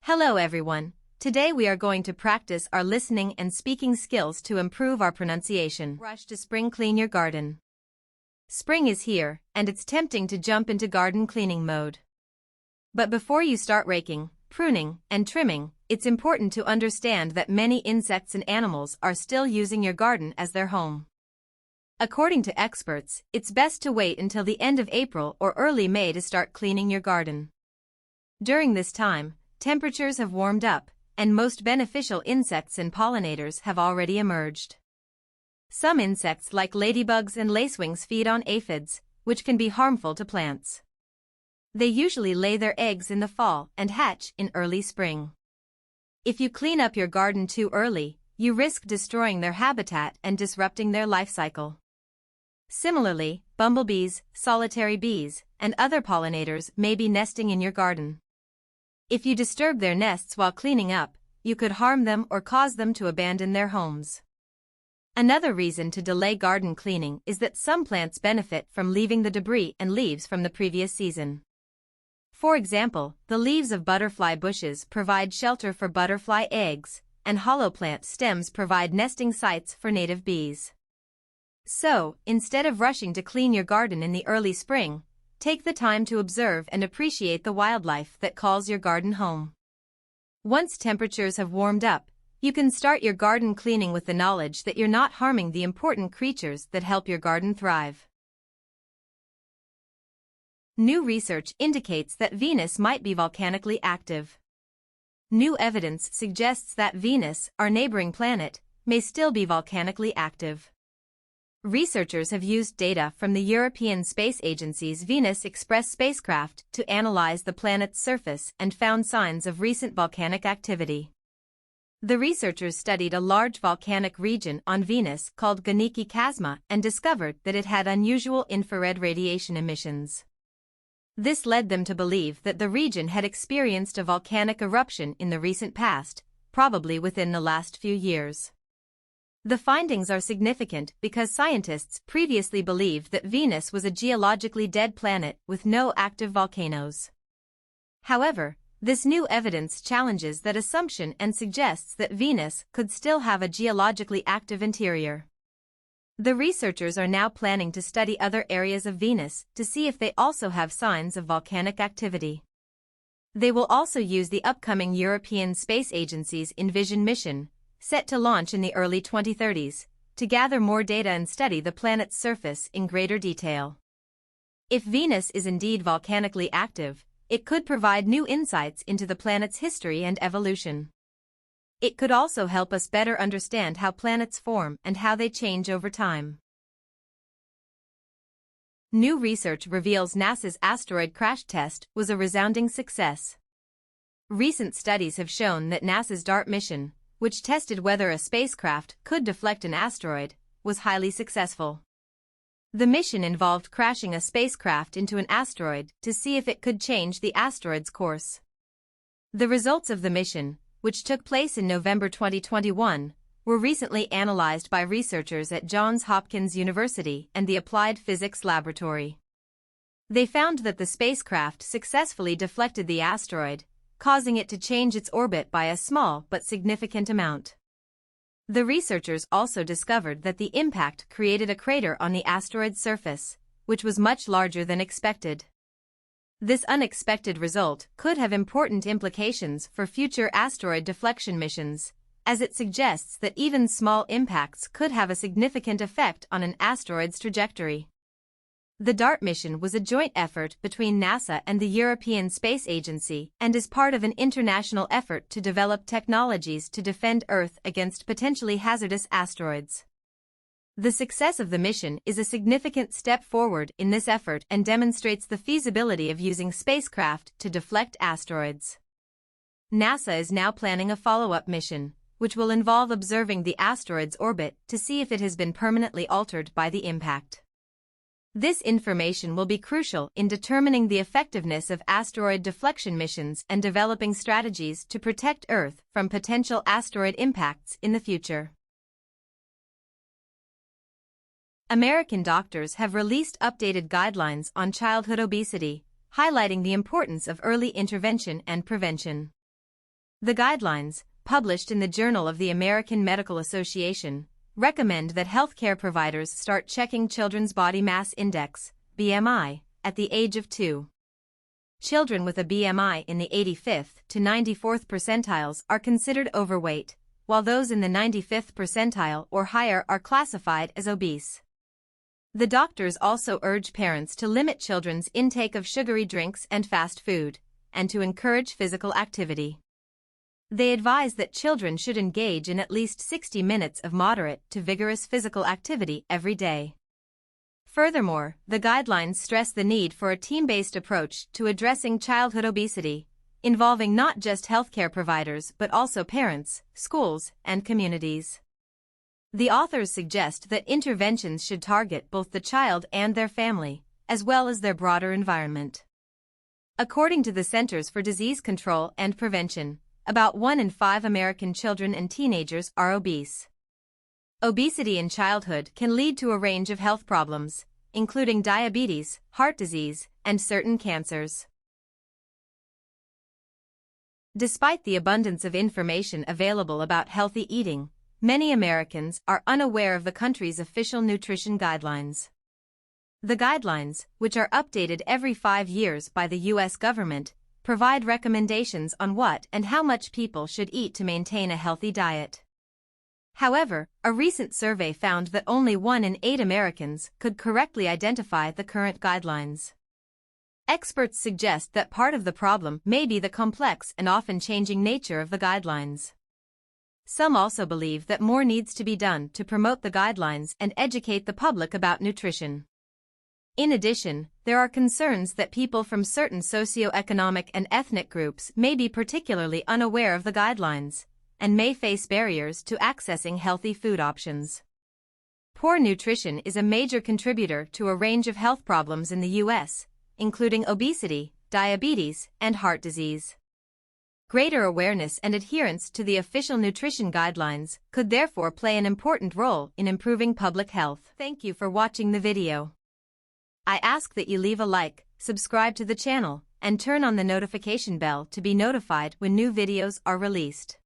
Hello everyone. Today we are going to practice our listening and speaking skills to improve our pronunciation. Rush to spring clean your garden. Spring is here, and it's tempting to jump into garden cleaning mode. But before you start raking, pruning, and trimming, it's important to understand that many insects and animals are still using your garden as their home. According to experts, it's best to wait until the end of April or early May to start cleaning your garden. During this time, temperatures have warmed up, and most beneficial insects and pollinators have already emerged. Some insects like ladybugs and lacewings feed on aphids, which can be harmful to plants. They usually lay their eggs in the fall and hatch in early spring. If you clean up your garden too early, you risk destroying their habitat and disrupting their life cycle. Similarly, bumblebees, solitary bees, and other pollinators may be nesting in your garden. If you disturb their nests while cleaning up, you could harm them or cause them to abandon their homes. Another reason to delay garden cleaning is that some plants benefit from leaving the debris and leaves from the previous season. For example, the leaves of butterfly bushes provide shelter for butterfly eggs, and hollow plant stems provide nesting sites for native bees. So, instead of rushing to clean your garden in the early spring, take the time to observe and appreciate the wildlife that calls your garden home. Once temperatures have warmed up, you can start your garden cleaning with the knowledge that you're not harming the important creatures that help your garden thrive. New research indicates that Venus might be volcanically active. New evidence suggests that Venus, our neighboring planet, may still be volcanically active. Researchers have used data from the European Space Agency's Venus Express spacecraft to analyze the planet's surface and found signs of recent volcanic activity. The researchers studied a large volcanic region on Venus called Volcanic Chasma and discovered that it had unusual infrared radiation emissions. This led them to believe that the region had experienced a volcanic eruption in the recent past, probably within the last few years. The findings are significant because scientists previously believed that Venus was a geologically dead planet with no active volcanoes. However, this new evidence challenges that assumption and suggests that Venus could still have a geologically active interior. The researchers are now planning to study other areas of Venus to see if they also have signs of volcanic activity. They will also use the upcoming European Space Agency's Envision mission, set to launch in the early 2030s, to gather more data and study the planet's surface in greater detail. If Venus is indeed volcanically active, it could provide new insights into the planet's history and evolution. It could also help us better understand how planets form and how they change over time. New research reveals NASA's asteroid crash test was a resounding success. Recent studies have shown that NASA's DART mission, which tested whether a spacecraft could deflect an asteroid, was highly successful. The mission involved crashing a spacecraft into an asteroid to see if it could change the asteroid's course. The results of the mission, which took place in November 2021, were recently analyzed by researchers at Johns Hopkins University and the Applied Physics Laboratory. They found that the spacecraft successfully deflected the asteroid, causing it to change its orbit by a small but significant amount. The researchers also discovered that the impact created a crater on the asteroid's surface, which was much larger than expected. This unexpected result could have important implications for future asteroid deflection missions, as it suggests that even small impacts could have a significant effect on an asteroid's trajectory. The DART mission was a joint effort between NASA and the European Space Agency and is part of an international effort to develop technologies to defend Earth against potentially hazardous asteroids. The success of the mission is a significant step forward in this effort and demonstrates the feasibility of using spacecraft to deflect asteroids. NASA is now planning a follow-up mission, which will involve observing the asteroid's orbit to see if it has been permanently altered by the impact. This information will be crucial in determining the effectiveness of asteroid deflection missions and developing strategies to protect Earth from potential asteroid impacts in the future. American doctors have released updated guidelines on childhood obesity, highlighting the importance of early intervention and prevention. The guidelines, published in the Journal of the American Medical Association, recommend that healthcare providers start checking children's body mass index, BMI, at the age of 2. Children with a BMI in the 85th to 94th percentiles are considered overweight, while those in the 95th percentile or higher are classified as obese. The doctors also urge parents to limit children's intake of sugary drinks and fast food, and to encourage physical activity. They advise that children should engage in at least 60 minutes of moderate to vigorous physical activity every day. Furthermore, the guidelines stress the need for a team-based approach to addressing childhood obesity, involving not just healthcare providers but also parents, schools, and communities. The authors suggest that interventions should target both the child and their family, as well as their broader environment. According to the Centers for Disease Control and Prevention, about 1 in 5 American children and teenagers are obese. Obesity in childhood can lead to a range of health problems, including diabetes, heart disease, and certain cancers. Despite the abundance of information available about healthy eating, many Americans are unaware of the country's official nutrition guidelines. The guidelines, which are updated every 5 years by the U.S. government, provide recommendations on what and how much people should eat to maintain a healthy diet. However, a recent survey found that only 1 in 8 Americans could correctly identify the current guidelines. Experts suggest that part of the problem may be the complex and often changing nature of the guidelines. Some also believe that more needs to be done to promote the guidelines and educate the public about nutrition. In addition, there are concerns that people from certain socioeconomic and ethnic groups may be particularly unaware of the guidelines, and may face barriers to accessing healthy food options. Poor nutrition is a major contributor to a range of health problems in the U.S., including obesity, diabetes, and heart disease. Greater awareness and adherence to the official nutrition guidelines could therefore play an important role in improving public health. Thank you for watching the video. I ask that you leave a like, subscribe to the channel, and turn on the notification bell to be notified when new videos are released.